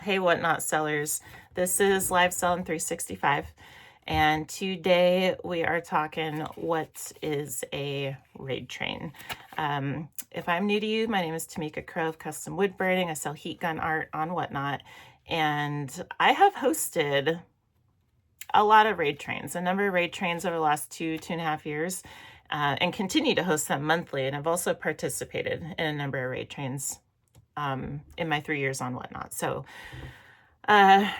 Hey, Whatnot sellers. This is Live Selling 365. And today we are talking what is a raid train. If I'm new to you, my name is Tamika Crow of Custom Wood Burning. I sell heat gun art on Whatnot. And I have hosted a lot of raid trains, a number of raid trains over the last 2.5 years, and continue to host them monthly. And I've also participated in a number of raid trains in my 3 years on Whatnot. So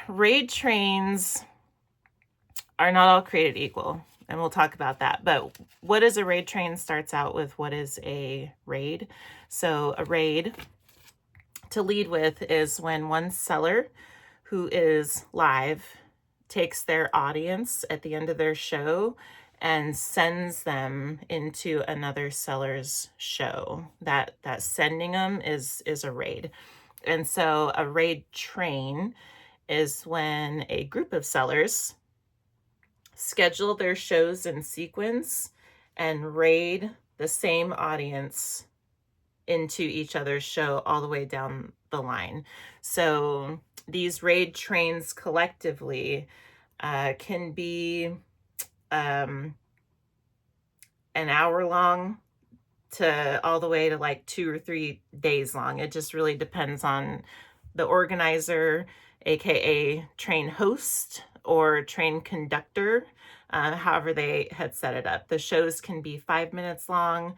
raid trains are not all created equal, and we'll talk about that. But what is a raid train starts out with what is a raid. So a raid, to lead with, is when one seller who is live takes their audience at the end of their show and sends them into another seller's show. That sending them is a raid. And so a raid train is when a group of sellers schedule their shows in sequence and raid the same audience into each other's show all the way down the line. So these raid trains collectively can be an hour long to all the way to like 2 or 3 days long. It just really depends on the organizer, aka train host or train conductor, however they had set it up. The shows can be 5 minutes long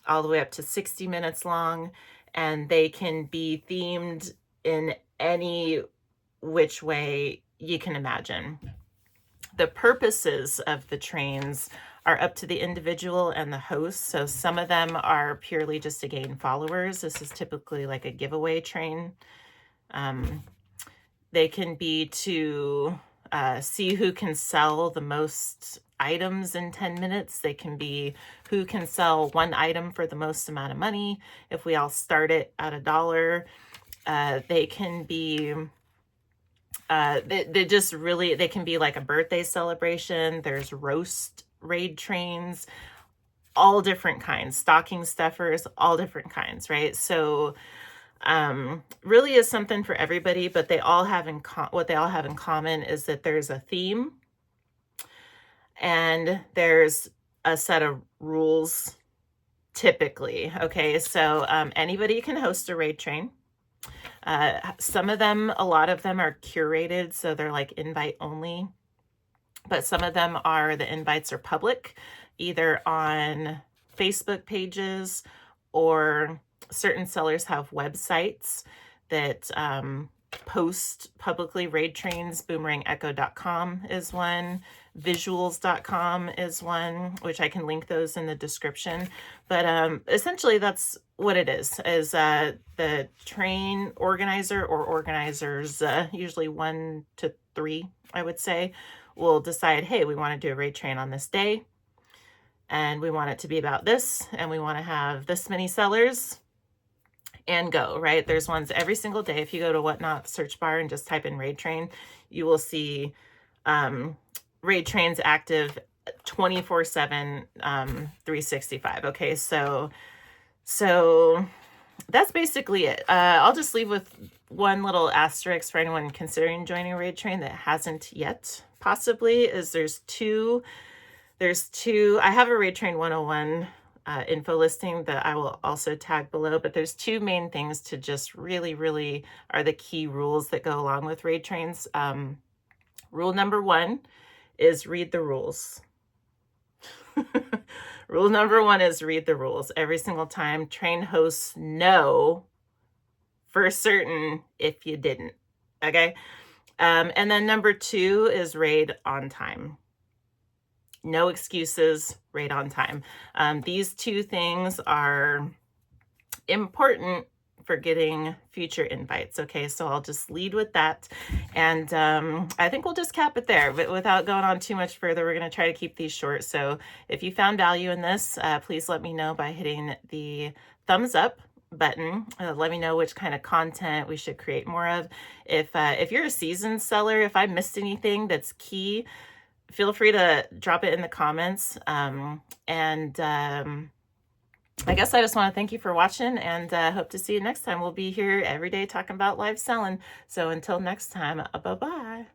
all the way up to 60 minutes long, and they can be themed in any which way you can imagine. The purposes of the trains are up to the individual and the host. So some of them are purely just to gain followers. This is typically like a giveaway train. They can be to see who can sell the most items in 10 minutes. They can be who can sell one item for the most amount of money. If we all start it at $1, they can be they just really, they can be like a birthday celebration. There's roast raid trains, all different kinds, stocking stuffers, all different kinds, right? So really is something for everybody, but they all have what they all have in common is that there's a theme and there's a set of rules typically. Okay, so anybody can host a raid train. Some of them, a lot of them are curated, so they're like invite only, but some of them are, the invites are public, either on Facebook pages, or certain sellers have websites that post publicly raid trains. Boomerangecho.com is one. Visuals.com is one, which I can link those in the description. But essentially that's what it is the train organizer or organizers, usually 1 to 3, I would say, will decide, hey, we want to do a raid train on this day, and we want it to be about this, and we want to have this many sellers, and go, right? There's ones every single day. If you go to Whatnot search bar and just type in raid train, you will see raid trains active 24/7, 365. Okay, so that's basically it. I'll just leave with one little asterisk for anyone considering joining a raid train that hasn't yet, possibly, is there's two. I have a raid train 101 info listing that I will also tag below, but there's 2 main things to just really are the key rules that go along with raid trains. Rule number 1 is read the rules. Rule number 1 is read the rules. Every single time, train hosts know for certain if you didn't, okay? And then number 2 is raid on time. No excuses, raid on time. These 2 things are important for getting future invites. Okay, so I'll just lead with that. And I think we'll just cap it there, but without going on too much further, we're going to try to keep these short. So if you found value in this, please let me know by hitting the thumbs up button. Let me know which kind of content we should create more of. If you're a seasoned seller, if I missed anything that's key, feel free to drop it in the comments. I guess I just want to thank you for watching, and hope to see you next time. We'll be here every day talking about live selling. So until next time, bye bye.